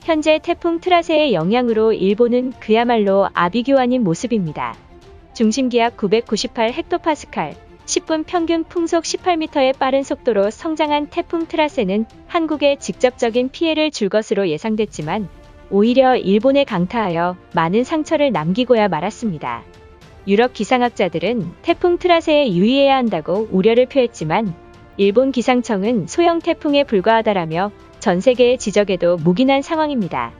현재 태풍 트라세의 영향으로 일본은 그야말로 아비규 아닌 모습입니다. 중심기압 998헥토파스칼, 10분 평균 풍속 18m의 빠른 속도로 성장한 태풍 트라세는 한국에 직접적인 피해를 줄 것으로 예상됐지만 오히려 일본에 강타하여 많은 상처를 남기고야 말았습니다. 유럽 기상학자들은 태풍 트라세에 유의해야 한다고 우려를 표했지만 일본 기상청은 소형 태풍에 불과하다라며 전 세계의 지적에도 묵인한 상황입니다.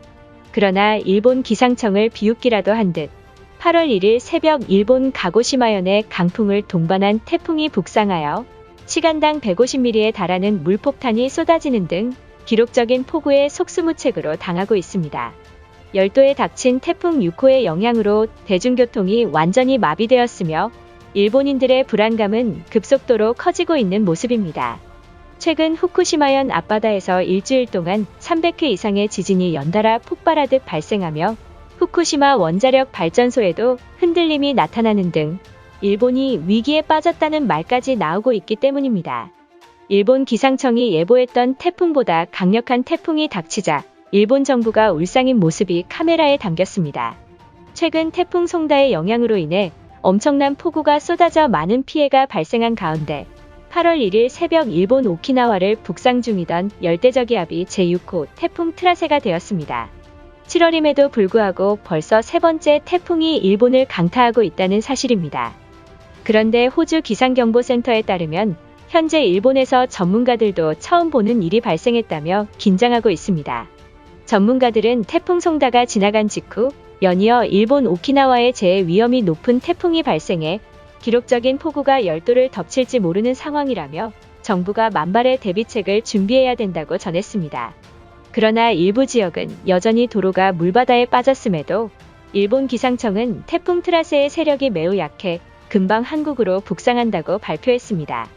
그러나 일본 기상청을 비웃기라도 한 듯 8월 1일 새벽 일본 가고시마현에 강풍을 동반한 태풍이 북상하여 시간당 150mm에 달하는 물폭탄이 쏟아지는 등 기록적인 폭우에 속수무책으로 당하고 있습니다. 열도에 닥친 태풍 6호의 영향으로 대중교통이 완전히 마비되었으며 일본인들의 불안감은 급속도로 커지고 있는 모습입니다. 최근 후쿠시마현 앞바다에서 일주일 동안 300회 이상의 지진이 연달아 폭발하듯 발생하며 후쿠시마 원자력 발전소에도 흔들림이 나타나는 등 일본이 위기에 빠졌다는 말까지 나오고 있기 때문입니다. 일본 기상청이 예보했던 태풍보다 강력한 태풍이 닥치자 일본 정부가 울상인 모습이 카메라에 담겼습니다. 최근 태풍 송다의 영향으로 인해 엄청난 폭우가 쏟아져 많은 피해가 발생한 가운데 8월 1일 새벽 일본 오키나와를 북상 중이던 열대저기압이 제6호 태풍 트라세가 되었습니다. 7월임에도 불구하고 벌써 세 번째 태풍이 일본을 강타하고 있다는 사실입니다. 그런데 호주 기상경보센터에 따르면 현재 일본에서 전문가들도 처음 보는 일이 발생했다며 긴장하고 있습니다. 전문가들은 태풍 송다가 지나간 직후 연이어 일본 오키나와에 재해 위험이 높은 태풍이 발생해 기록적인 폭우가 열도를 덮칠지 모르는 상황이라며 정부가 만발의 대비책을 준비해야 된다고 전했습니다. 그러나 일부 지역은 여전히 도로가 물바다에 빠졌음에도 일본 기상청은 태풍 트라세의 세력이 매우 약해 금방 한국으로 북상한다고 발표했습니다.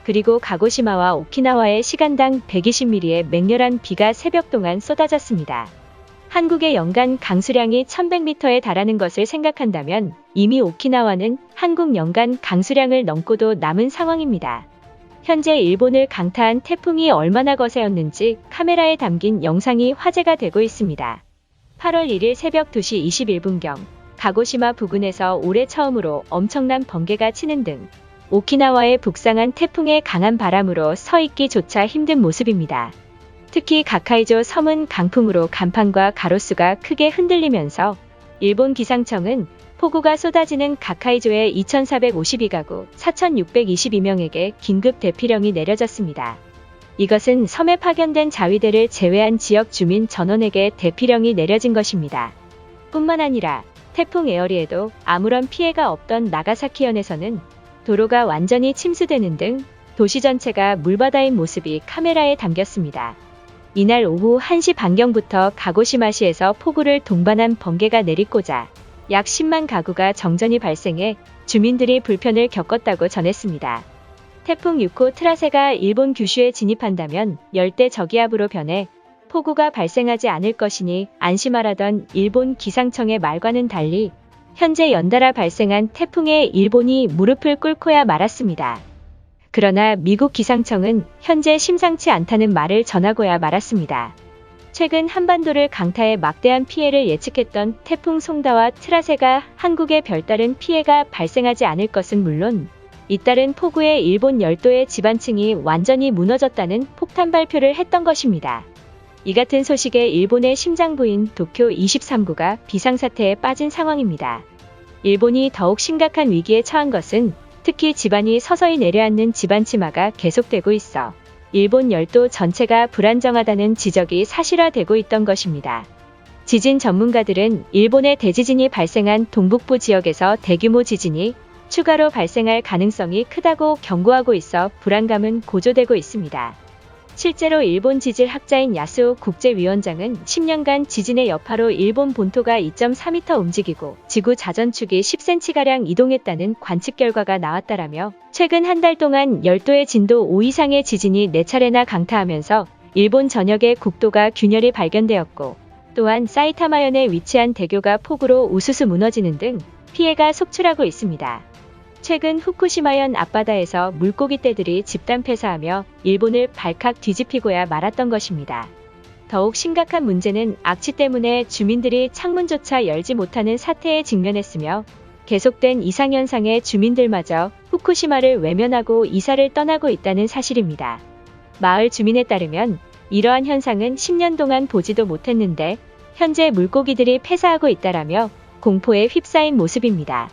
그리고 가고시마와 오키나와에 시간당 120mm의 맹렬한 비가 새벽 동안 쏟아졌습니다. 한국의 연간 강수량이 1100m에 달하는 것을 생각한다면 이미 오키나와는 한국 연간 강수량을 넘고도 남은 상황입니다. 현재 일본을 강타한 태풍이 얼마나 거세였는지 카메라에 담긴 영상이 화제가 되고 있습니다. 8월 1일 새벽 2시 21분경 가고시마 부근에서 올해 처음으로 엄청난 번개가 치는 등 오키나와에 북상한 태풍의 강한 바람으로 서 있기조차 힘든 모습입니다. 특히 가카이조 섬은 강풍으로 간판과 가로수가 크게 흔들리면서 일본 기상청은 폭우가 쏟아지는 가카이조의 2452가구 4622명에게 긴급 대피령이 내려졌습니다. 이것은 섬에 파견된 자위대를 제외한 지역 주민 전원에게 대피령이 내려진 것입니다. 뿐만 아니라 태풍 에어리에도 아무런 피해가 없던 나가사키현에서는 도로가 완전히 침수되는 등 도시 전체가 물바다인 모습이 카메라에 담겼습니다. 이날 오후 1시 반경부터 가고시마시에서 폭우를 동반한 번개가 내리꽂아 약 10만 가구가 정전이 발생해 주민들이 불편을 겪었다고 전했습니다. 태풍 6호 트라세가 일본 규슈에 진입한다면 열대 저기압으로 변해 폭우가 발생하지 않을 것이니 안심하라던 일본 기상청의 말과는 달리 현재 연달아 발생한 태풍에 일본이 무릎을 꿇고야 말았습니다. 그러나 미국 기상청은 현재 심상치 않다는 말을 전하고야 말았습니다. 최근 한반도를 강타해 막대한 피해를 예측했던 태풍 송다와 트라세가 한국에 별다른 피해가 발생하지 않을 것은 물론 잇따른 폭우에 일본 열도의 지반층이 완전히 무너졌다는 폭탄 발표를 했던 것입니다. 이 같은 소식에 일본의 심장부인 도쿄 23구가 비상사태에 빠진 상황입니다. 일본이 더욱 심각한 위기에 처한 것은 특히 지반이 서서히 내려앉는 지반치마가 계속되고 있어 일본 열도 전체가 불안정하다는 지적이 사실화되고 있던 것입니다. 지진 전문가들은 일본의 대지진이 발생한 동북부 지역에서 대규모 지진이 추가로 발생할 가능성이 크다고 경고하고 있어 불안감은 고조되고 있습니다. 실제로 일본 지질학자인 야스오 국제위원장은 10년간 지진의 여파로 일본 본토가 2.4m 움직이고 지구 자전축이 10cm가량 이동했다는 관측 결과가 나왔다라며 최근 한 달 동안 열도의 진도 5 이상의 지진이 4차례나 강타하면서 일본 전역의 국도가 균열이 발견되었고 또한 사이타마현에 위치한 대교가 폭우로 우수수 무너지는 등 피해가 속출하고 있습니다. 최근 후쿠시마현 앞바다에서 물고기 떼들이 집단 폐사하며 일본을 발칵 뒤집히고야 말았던 것입니다. 더욱 심각한 문제는 악취 때문에 주민들이 창문조차 열지 못하는 사태에 직면했으며 계속된 이상현상에 주민들마저 후쿠시마를 외면하고 이사를 떠나고 있다는 사실입니다. 마을 주민에 따르면 이러한 현상은 10년 동안 보지도 못했는데 현재 물고기들이 폐사하고 있다라며 공포에 휩싸인 모습입니다.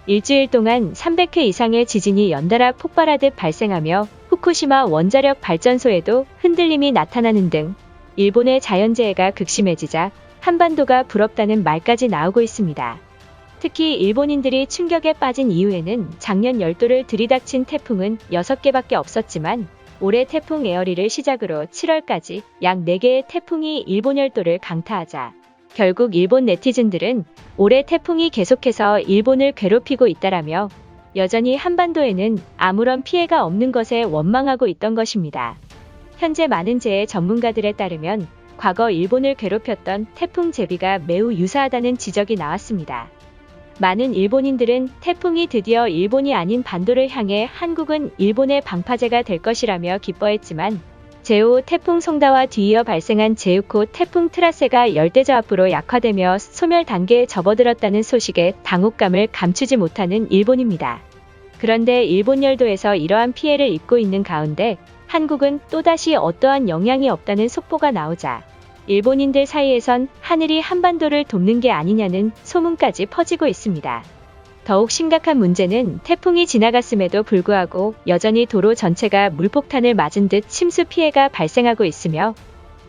일주일 동안 300회 이상의 지진이 연달아 폭발하듯 발생하며 후쿠시마 원자력 발전소에도 흔들림이 나타나는 등 일본의 자연재해가 극심해지자 한반도가 부럽다는 말까지 나오고 있습니다. 특히 일본인들이 충격에 빠진 이후에는 작년 열도를 들이닥친 태풍은 6개밖에 없었지만 올해 태풍 에어리를 시작으로 7월까지 약 4개의 태풍이 일본 열도를 강타하자 결국 일본 네티즌들은 올해 태풍이 계속해서 일본을 괴롭히고 있다라며 여전히 한반도에는 아무런 피해가 없는 것에 원망하고 있던 것입니다. 현재 많은 재해 전문가들에 따르면 과거 일본을 괴롭혔던 태풍 제비가 매우 유사하다는 지적이 나왔습니다. 많은 일본인들은 태풍이 드디어 일본이 아닌 반도를 향해 한국은 일본의 방파제가 될 것이라며 기뻐했지만 제5 태풍 송다와 뒤이어 발생한 제6호 태풍 트라세가 열대저압으로 약화되며 소멸 단계에 접어들었다는 소식에 당혹감을 감추지 못하는 일본입니다. 그런데 일본 열도에서 이러한 피해를 입고 있는 가운데 한국은 또다시 어떠한 영향이 없다는 속보가 나오자 일본인들 사이에선 하늘이 한반도를 돕는 게 아니냐는 소문까지 퍼지고 있습니다. 더욱 심각한 문제는 태풍이 지나갔음에도 불구하고 여전히 도로 전체가 물폭탄을 맞은 듯 침수 피해가 발생하고 있으며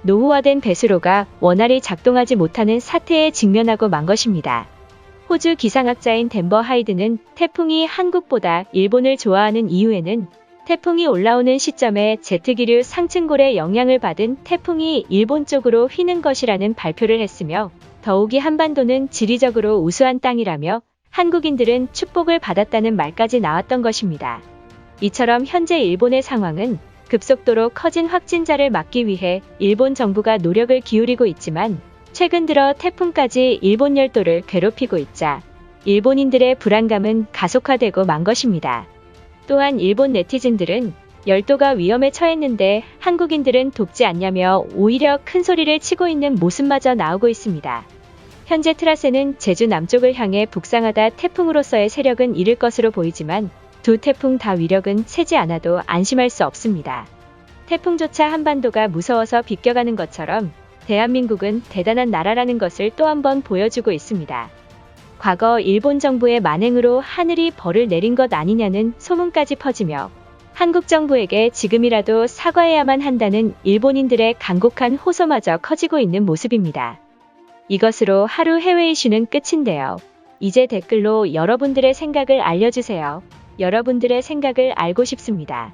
노후화된 배수로가 원활히 작동하지 못하는 사태에 직면하고 만 것입니다. 호주 기상학자인 덴버 하이드는 태풍이 한국보다 일본을 좋아하는 이유에는 태풍이 올라오는 시점에 제트기류 상층골의 영향을 받은 태풍이 일본 쪽으로 휘는 것이라는 발표를 했으며 더욱이 한반도는 지리적으로 우수한 땅이라며 한국인들은 축복을 받았다는 말까지 나왔던 것입니다. 이처럼 현재 일본의 상황은 급속도로 커진 확진자를 막기 위해 일본 정부가 노력을 기울이고 있지만 최근 들어 태풍까지 일본 열도를 괴롭히고 있자 일본인들의 불안감은 가속화되고 만 것입니다. 또한 일본 네티즌들은 열도가 위험에 처했는데 한국인들은 돕지 않냐며 오히려 큰 소리를 치고 있는 모습마저 나오고 있습니다. 현재 트라세는 제주 남쪽을 향해 북상하다 태풍으로서의 세력은 잃을 것으로 보이지만 두 태풍 다 위력은 세지 않아도 안심할 수 없습니다. 태풍조차 한반도가 무서워서 비껴가는 것처럼 대한민국은 대단한 나라라는 것을 또 한 번 보여주고 있습니다. 과거 일본 정부의 만행으로 하늘이 벌을 내린 것 아니냐는 소문까지 퍼지며 한국 정부에게 지금이라도 사과해야만 한다는 일본인들의 간곡한 호소마저 커지고 있는 모습입니다. 이것으로 하루 해외 이슈는 끝인데요. 이제 댓글로 여러분들의 생각을 알려주세요. 여러분들의 생각을 알고 싶습니다.